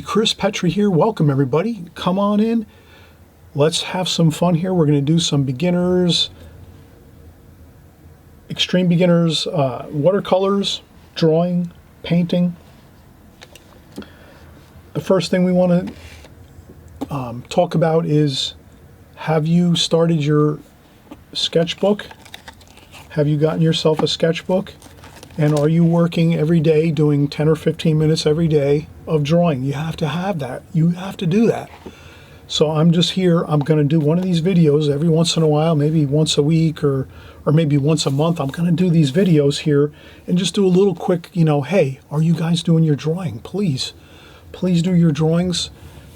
Chris Petri here. Welcome everybody. Come on in. Let's have some fun here. We're going to do some beginners, extreme beginners, watercolors, drawing, painting. The first thing we want to talk about is, have you started your sketchbook? Have you gotten yourself a sketchbook? And are you working every day, doing 10 or 15 minutes every day of drawing? You have to have that. You have to do that. So I'm just here. I'm going to do one of these videos every once in a while, maybe once a week or maybe once a month. I'm going to do these videos here and just do a little quick, hey, are you guys doing your drawing? Please do your drawings.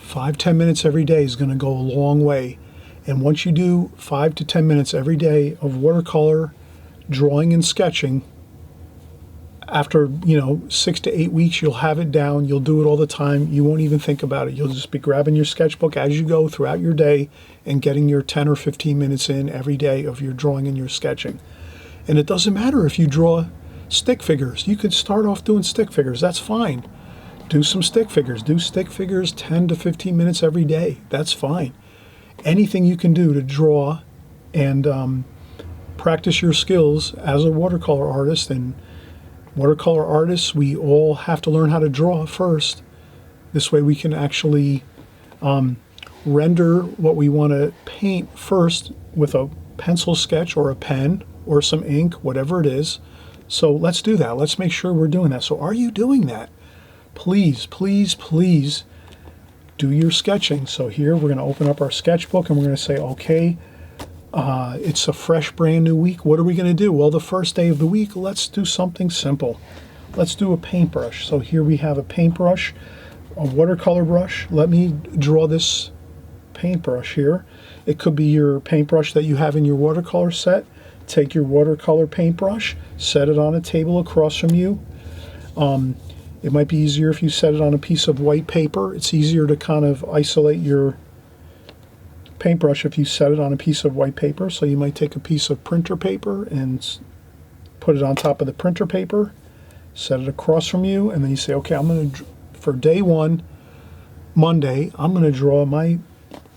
5-10 minutes every day is going to go a long way. And once you do 5 to 10 minutes every day of watercolor, drawing and sketching, after 6 to 8 weeks, you'll have it down. You'll do it all the time. You won't even think about it. You'll just be grabbing your sketchbook as you go throughout your day and getting your 10 or 15 minutes in every day of your drawing and your sketching. And it doesn't matter if you draw stick figures. You could start off doing stick figures. That's fine. Do some stick figures. Do stick figures 10 to 15 minutes every day. That's fine. Anything you can do to draw and practice your skills as a watercolor artist. And watercolor artists, we all have to learn how to draw first. This way we can actually render what we want to paint first with a pencil sketch or a pen or some ink, whatever it is. So let's do that. Let's make sure we're doing that. So are you doing that? Please do your sketching. So here we're going to open up our sketchbook and we're going to say, okay, it's a fresh, brand new week. What are we going to do? Well, the first day of the week, let's do something simple. Let's do a paintbrush. So here we have a paintbrush, a watercolor brush. Let me draw this paintbrush here. It could be your paintbrush that you have in your watercolor set. Take your watercolor paintbrush, set it on a table across from you. It might be easier if you set it on a piece of white paper. It's easier to kind of isolate your paintbrush if you set it on a piece of white paper. So you might take a piece of printer paper and put it on top of the printer paper, set it across from you, and then you say, okay, I'm going to, for day one, Monday, I'm going to draw my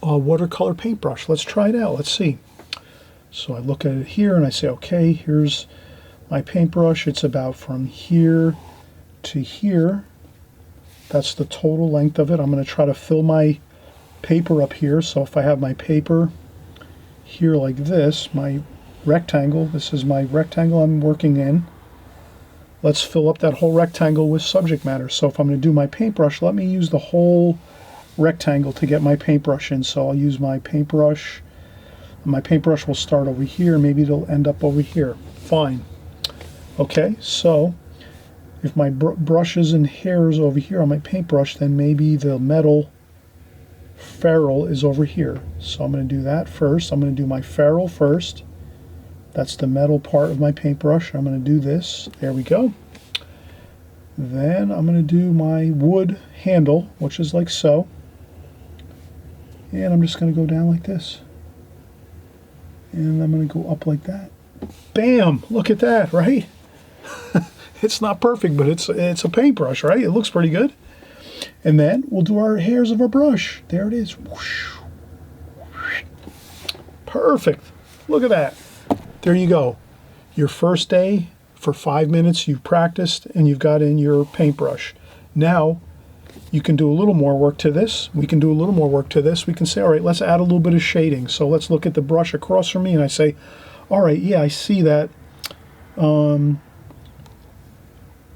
watercolor paintbrush. Let's try it out. Let's see. So I look at it here and I say, okay, here's my paintbrush. It's about from here to here. That's the total length of it. I'm going to try to fill my paper up here. So if I have my paper here like this, my rectangle, this is my rectangle I'm working in. Let's fill up that whole rectangle with subject matter. So if I'm going to do my paintbrush, let me use the whole rectangle to get my paintbrush in. So I'll use my paintbrush. My paintbrush will start over here. Maybe it'll end up over here. Fine. Okay, so if my brushes and hairs over here on my paintbrush, then maybe the metal ferrule is over here. So I'm going to do that first. I'm going to do my ferrule first. That's the metal part of my paintbrush. I'm going to do this. There we go. Then I'm going to do my wood handle, which is like so. And I'm just going to go down like this. And I'm going to go up like that. Bam! Look at that, right? It's not perfect, but it's a paintbrush, right? It looks pretty good. And then we'll do our hairs of our brush. There it is. Whoosh. Perfect. Look at that. There you go. Your first day, for 5 minutes, you've practiced and you've got in your paintbrush. Now, you can do a little more work to this. We can do a little more work to this. We can say, all right, let's add a little bit of shading. So let's look at the brush across from me and I say, all right, yeah, I see that.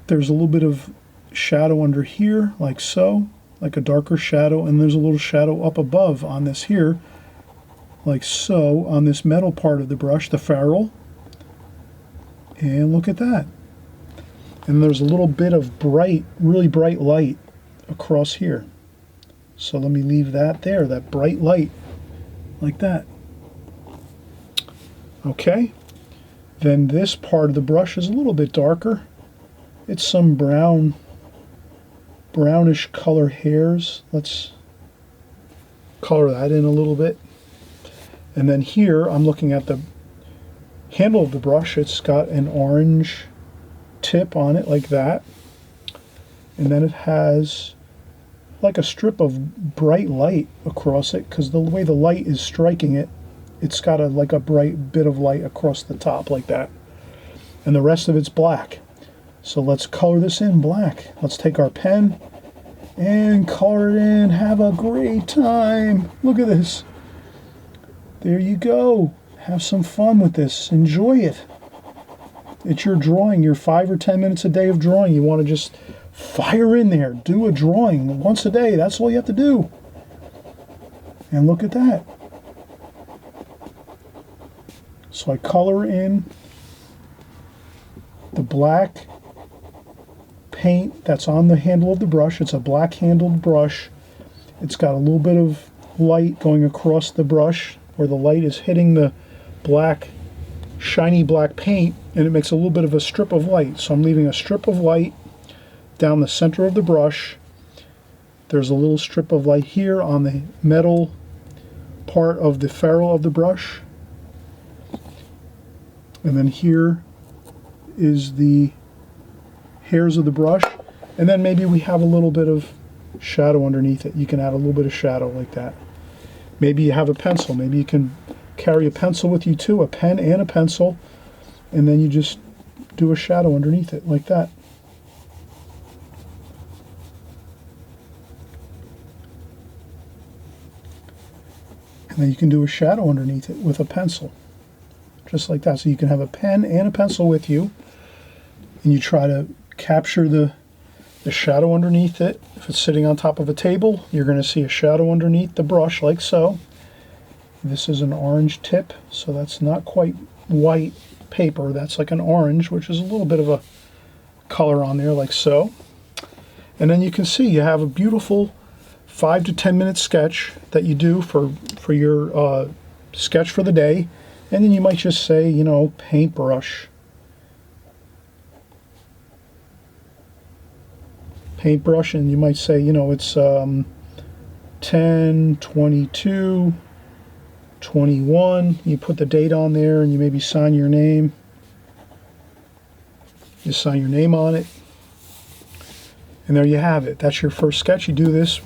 There's a little bit of shadow under here, like so, like a darker shadow, and there's a little shadow up above on this here, like so, on this metal part of the brush, the ferrule. And look at that. And there's a little bit of bright, really bright light across here. So let me leave that there, that bright light, like that. Okay. Then this part of the brush is a little bit darker. It's some brownish color hairs. Let's color that in a little bit. And then here I'm looking at the handle of the brush. It's got an orange tip on it like that. And then it has like a strip of bright light across it, because the way the light is striking it, it's got like a bright bit of light across the top like that. And the rest of it's black. So let's color this in black. Let's take our pen and color it in. Have a great time. Look at this. There you go. Have some fun with this. Enjoy it. It's your drawing, your 5 or 10 minutes a day of drawing. You want to just fire in there. Do a drawing once a day. That's all you have to do. And look at that. So I color in the black paint that's on the handle of the brush. It's a black handled brush. It's got a little bit of light going across the brush where the light is hitting the black, shiny black paint, and it makes a little bit of a strip of light. So I'm leaving a strip of light down the center of the brush. There's a little strip of light here on the metal part of the ferrule of the brush. And then here is the hairs of the brush, and then maybe we have a little bit of shadow underneath it. You can add a little bit of shadow like that. Maybe you have a pencil. Maybe you can carry a pencil with you too, a pen and a pencil, and then you just do a shadow underneath it like that. And then you can do a shadow underneath it with a pencil, just like that. So you can have a pen and a pencil with you, and you try to capture the shadow underneath it. If it's sitting on top of a table, you're going to see a shadow underneath the brush like so. This is an orange tip, so that's not quite white paper. That's like an orange, which is a little bit of a color on there like so. And then you can see you have a beautiful 5 to 10 minute sketch that you do for your sketch for the day. And then you might just say, you know, paintbrush. Paintbrush, and you might say, you know, it's 10/22/21. You put the date on there, and you maybe sign your name. You sign your name on it, and there you have it. That's your first sketch. You do this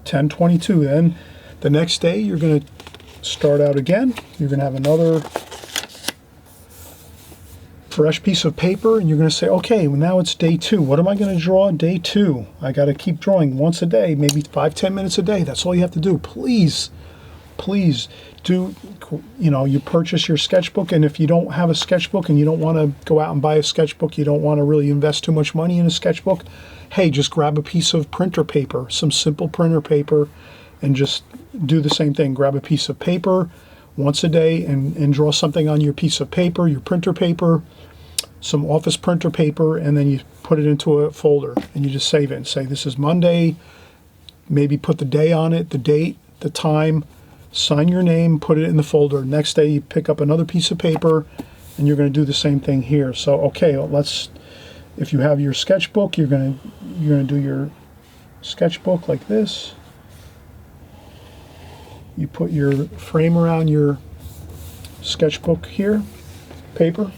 10/22. Then the next day you're going to start out again. You're going to have another fresh piece of paper, and you're going to say, okay, well, now it's day 2. What am I going to draw day 2? I got to keep drawing once a day, maybe 5-10 minutes a day. That's all you have to do. Please do, you know, you purchase your sketchbook, and if you don't have a sketchbook and you don't want to go out and buy a sketchbook, you don't want to really invest too much money in a sketchbook, hey, just grab a piece of printer paper, some simple printer paper, and just do the same thing. Grab a piece of paper once a day and draw something on your piece of paper, your printer paper, some office printer paper, and then you put it into a folder and you just save it and say, this is Monday. Maybe put the day on it, the date, the time, sign your name, put it in the folder. Next day you pick up another piece of paper and you're going to do the same thing here. So okay, if you have your sketchbook, you're going to do your sketchbook like this. You put your frame around your sketchbook here, paper.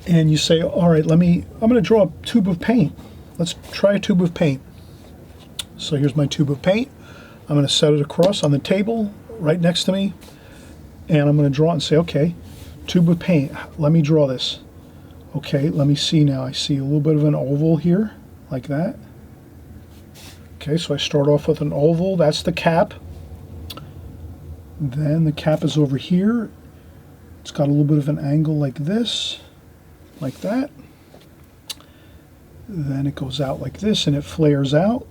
And you say, all right, I'm going to draw a tube of paint. Let's try a tube of paint. So here's my tube of paint. I'm going to set it across on the table right next to me. And I'm going to draw it and say, okay, tube of paint, let me draw this. Okay, let me see now. I see a little bit of an oval here, like that. Okay, so I start off with an oval. That's the cap. Then the cap is over here. It's got a little bit of an angle like this, like that. Then it goes out like this, and it flares out.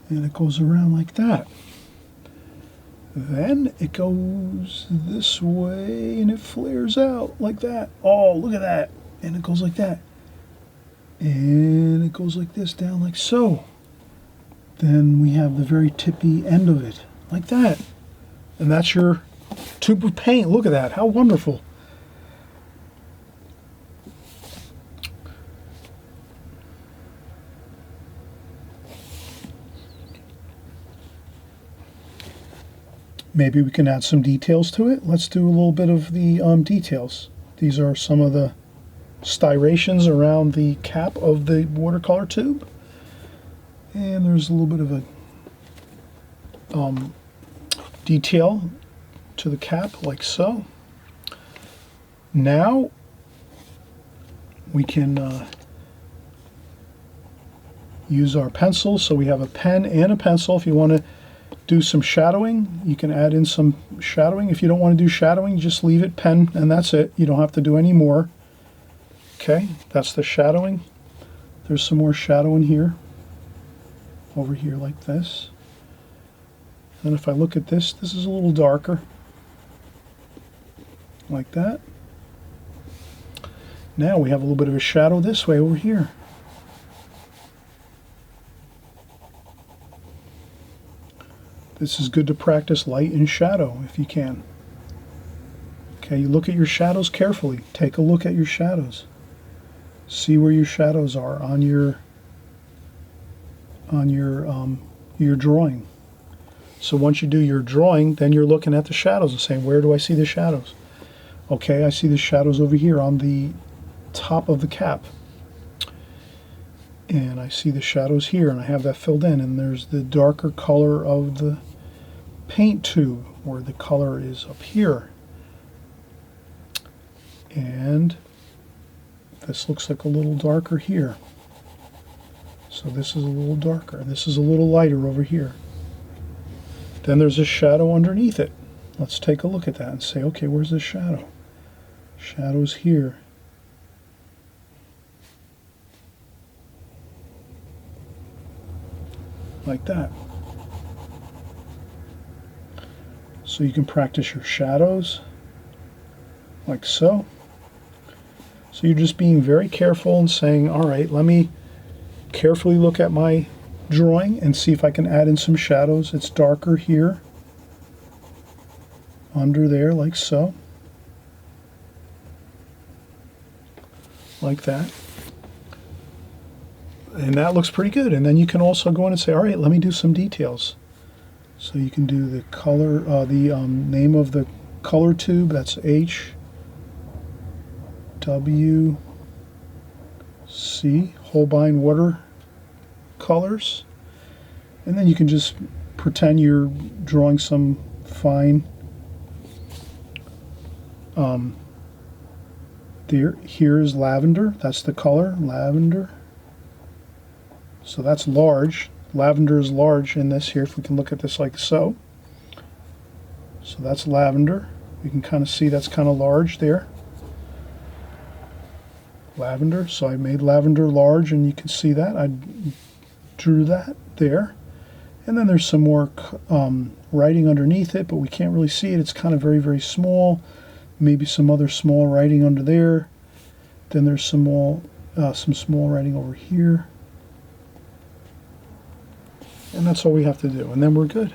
And it goes around like that. Then it goes this way and it flares out like that. Oh, look at that. And it goes like that. And it goes like this down like so. Then we have the very tippy end of it like that. And that's your tube of paint. Look at that. How wonderful. Maybe we can add some details to it. Let's do a little bit of the details. These are some of the striations around the cap of the watercolor tube. And there's a little bit of a detail to the cap, like so. Now we can use our pencil. So we have a pen and a pencil. If you want to do some shadowing, you can add in some shadowing. If you don't want to do shadowing, just leave it pen and that's it. You don't have to do any more. Okay, that's the shadowing. There's some more shadowing here, over here like this. And if I look at this, this is a little darker, like that. Now we have a little bit of a shadow this way over here. This is good to practice light and shadow if you can. Okay, you look at your shadows carefully. Take a look at your shadows. See where your shadows are on your drawing. So once you do your drawing, then you're looking at the shadows and saying, where do I see the shadows? Okay, I see the shadows over here on the top of the cap. And I see the shadows here, and I have that filled in. And there's the darker color of the paint tube, where the color is up here. And this looks like a little darker here. So this is a little darker. This is a little lighter over here. Then there's a shadow underneath it. Let's take a look at that and say, okay, where's the shadow? Shadow's here. Like that. So you can practice your shadows like so. So you're just being very careful and saying, all right, let me carefully look at my drawing and see if I can add in some shadows. It's darker here, under there, like so. Like that. And that looks pretty good. And then you can also go in and say, all right, let me do some details. So you can do the color, the name of the color tube, that's HWC, Holbein water colors. And then you can just pretend you're drawing some fine here is lavender. That's the color, lavender. So that's large. Lavender is large in this here, if we can look at this like so. So that's lavender. You can kind of see that's kind of large there. Lavender. So I made lavender large, and you can see that. I drew that there. And then there's some more writing underneath it, but we can't really see it. It's kind of very, very small. Maybe some other small writing under there. Then there's some small writing over here. And that's all we have to do, and then we're good.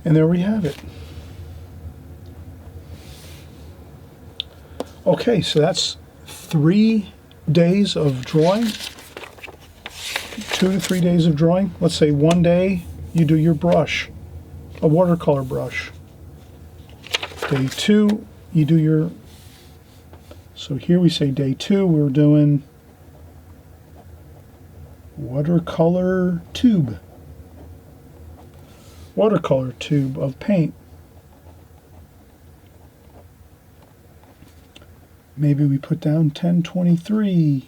And there we have it. Okay, so that's 3 days of drawing. 2 to 3 days of drawing. Let's say one day you do your brush, a watercolor brush. Day 2, you do your, so here we say day 2, we're doing watercolor tube. Watercolor tube of paint. Maybe we put down 10/23,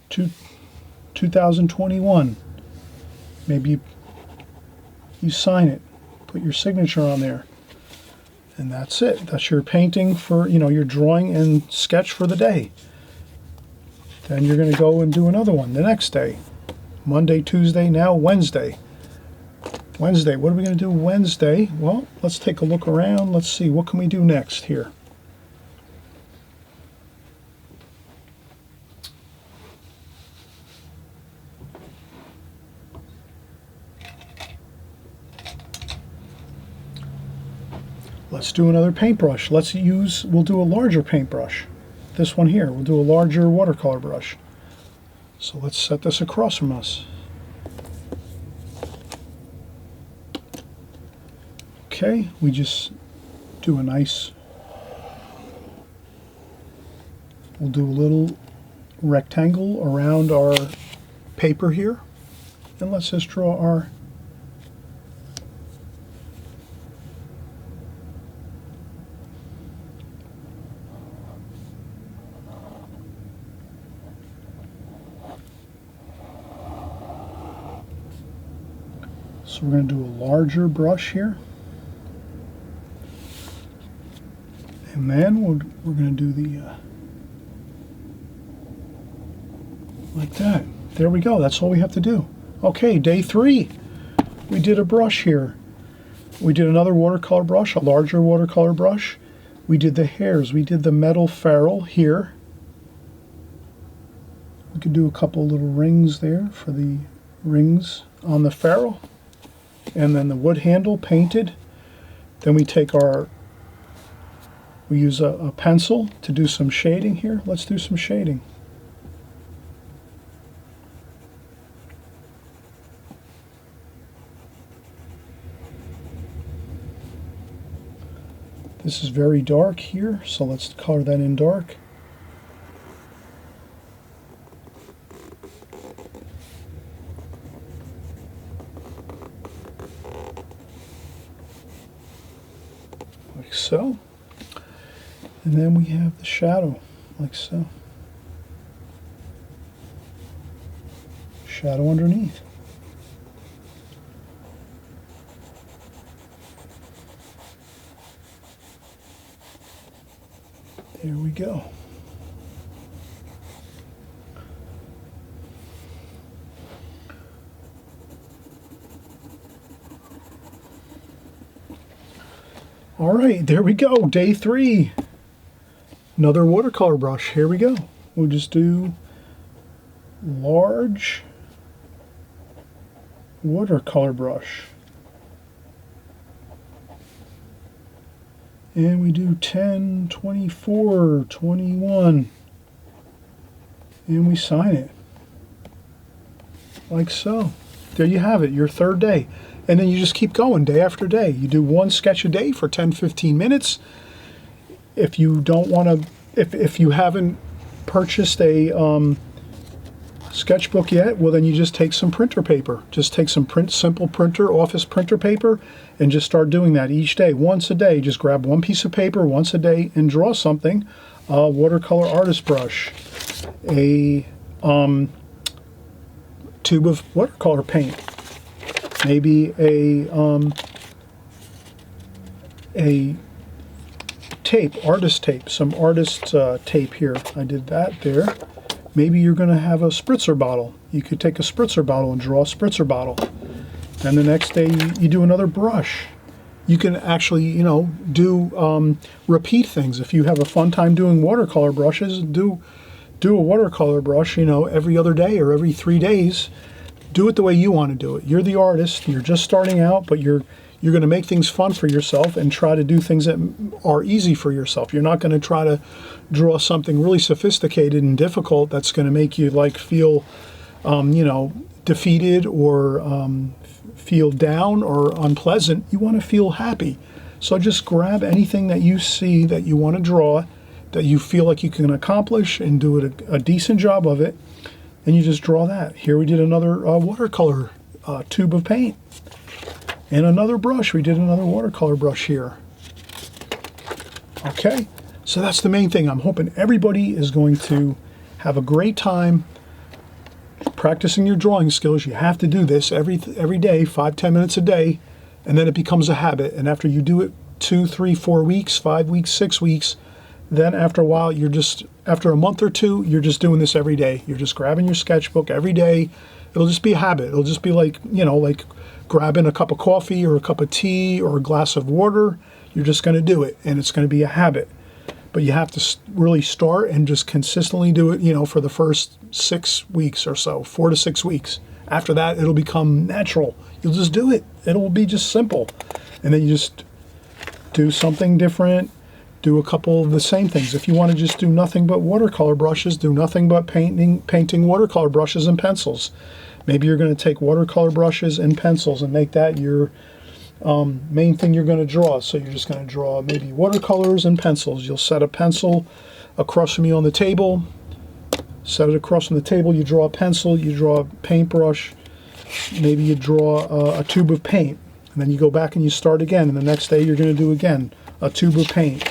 2021. Maybe you sign it, put your signature on there. And that's it. That's your painting for, your drawing and sketch for the day. Then you're going to go and do another one the next day. Monday, Tuesday, now Wednesday. Wednesday, what are we going to do Wednesday? Well, let's take a look around. Let's see, what can we do next here? Let's do another paintbrush. We'll do a larger paintbrush. This one here, we'll do a larger watercolor brush. So let's set this across from us. Okay, we just do a nice, we'll do a little rectangle around our paper here, and let's just draw our so we're going to do a larger brush here. And then we're going to do the, like that. There we go. That's all we have to do. Okay, day 3. We did a brush here. We did another watercolor brush, a larger watercolor brush. We did the hairs. We did the metal ferrule here. We could do a couple little rings there for the rings on the ferrule. And then the wood handle painted. Then we take our, we use a pencil to do some shading here. Let's do some shading. This is very dark here, so let's color that in dark. Like so. And then we have the shadow, like so. Shadow underneath. There we go. All right, there we go, day 3. Another watercolor brush, here we go. We'll just do large watercolor brush. And we do 10, 24, 21. And we sign it. Like so. There you have it, your 3rd day. And then you just keep going day after day. You do 1 sketch a day for 10, 15 minutes. If you don't want to, if you haven't purchased a sketchbook yet, well then you just take some printer paper. Just take some simple printer, office printer paper, and just start doing that each day. Once a day, just grab 1 piece of paper once a day and draw something. A watercolor artist brush, a tube of watercolor paint, maybe a tape, artist tape, some artist tape here. I did that there. Maybe you're going to have a spritzer bottle. You could take a spritzer bottle and draw a spritzer bottle. Then the next day you do another brush. You can actually, you know, do repeat things. If you have a fun time doing watercolor brushes, do a watercolor brush, you know, every other day or every 3 days. Do it the way you want to do it. You're the artist. You're just starting out, but you're going to make things fun for yourself and try to do things that are easy for yourself. You're not going to try to draw something really sophisticated and difficult that's going to make you like feel, you know, defeated or feel down or unpleasant. You want to feel happy. So just grab anything that you see that you want to draw, that you feel like you can accomplish, and do it a decent job of it, and you just draw that. Here we did another watercolor tube of paint. And another brush. We did another watercolor brush here. Okay, so that's the main thing. I'm hoping everybody is going to have a great time practicing your drawing skills. You have to do this every day, 5-10 minutes a day, and then it becomes a habit. And after you do it 2, 3, 4 weeks, 5 weeks, 6 weeks, then after a while, after a month or 2, you're just doing this every day. You're just grabbing your sketchbook every day. It'll just be a habit. It'll just be like, you know, like grabbing a cup of coffee or a cup of tea or a glass of water. You're just going to do it, and it's going to be a habit. But you have to really start and just consistently do it, you know, for the first 6 weeks or so, 4 to 6 weeks. After that, it'll become natural. You'll just do it. It'll be just simple. And then you just do something different. do a couple of the same things. If you want to just do nothing but watercolor brushes, do nothing but painting watercolor brushes and pencils. Maybe you're going to take watercolor brushes and pencils and make that your main thing you're going to draw. So you're just going to draw maybe watercolors and pencils. You'll set a pencil across from you on the table, set it across from the table, you draw a pencil, you draw a paintbrush, maybe you draw a tube of paint, and then you go back and you start again, and the next day you're going to do again a tube of paint.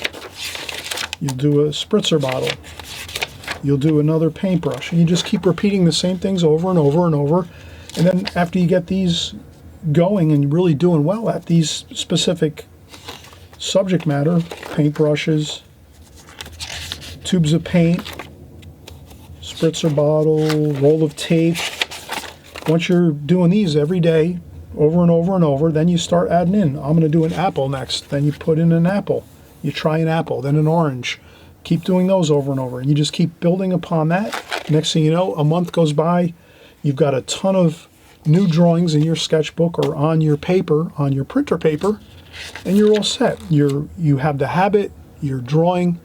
You'll do a spritzer bottle. You'll do another paintbrush, and you just keep repeating the same things over and over and over. And then after you get these going and really doing well at these specific subject matter, paintbrushes, tubes of paint, spritzer bottle, roll of tape, once you're doing these every day over and over and over, then you start adding in. I'm going to do an apple next. Then you put in an apple. You try an apple, then an orange. Keep doing those over and over, and you just keep building upon that. Next thing you know, a month goes by, you've got a ton of new drawings in your sketchbook or on your paper, on your printer paper, and you're all set. You have the habit, you're drawing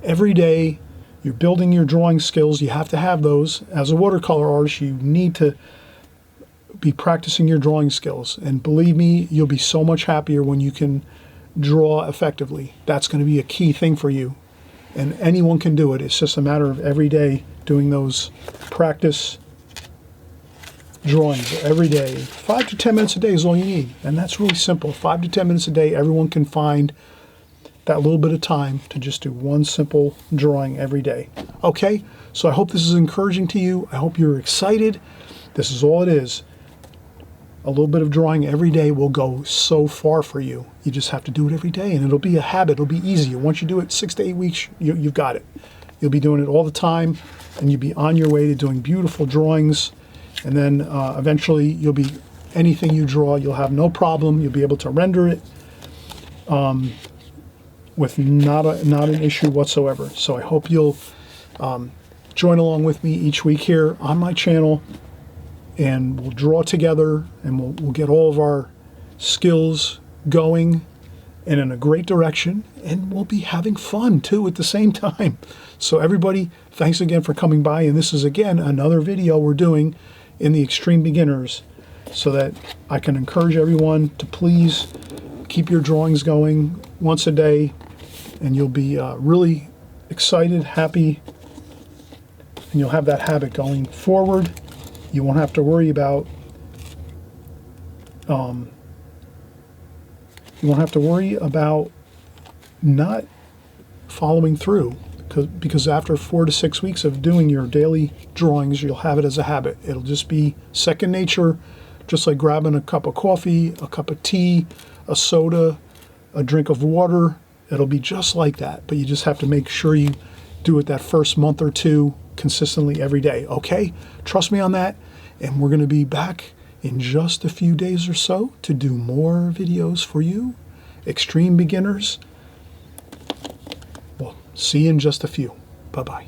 every day, you're building your drawing skills. You have to have those. As a watercolor artist, you need to be practicing your drawing skills, and believe me, you'll be so much happier when you can draw effectively. That's going to be a key thing for you, and anyone can do it. It's just a matter of every day doing those practice drawings every day. 5 to 10 minutes a day is all you need, and that's really simple. 5 to 10 minutes a day, everyone can find that little bit of time to just do one simple drawing every day. Okay, so I hope this is encouraging to you. I hope you're excited. This is all it is. A little bit of drawing every day will go so far for you. You just have to do it every day, and it'll be a habit. It'll be easier. Once you do it 6 to 8 weeks, you've got it. You'll be doing it all the time, and you'll be on your way to doing beautiful drawings. And then eventually, you'll be anything you draw, you'll have no problem. You'll be able to render it with not an issue whatsoever. So I hope you'll join along with me each week here on my channel, and we'll draw together, and we'll get all of our skills going and in a great direction, and we'll be having fun too at the same time. So everybody, thanks again for coming by, and this is again another video we're doing in the Extreme Beginners, so that I can encourage everyone to please keep your drawings going once a day, and you'll be really excited, happy, and you'll have that habit going forward. You won't have to worry about not following through, because after 4 to 6 weeks of doing your daily drawings, you'll have it as a habit. It'll just be second nature, just like grabbing a cup of coffee, a cup of tea, a soda, a drink of water. It'll be just like that, but you just have to make sure you do it that first month or two consistently every day, okay? Trust me on that, and we're going to be back in just a few days or so to do more videos for you, Extreme Beginners. Well, see you in just a few. Bye-bye.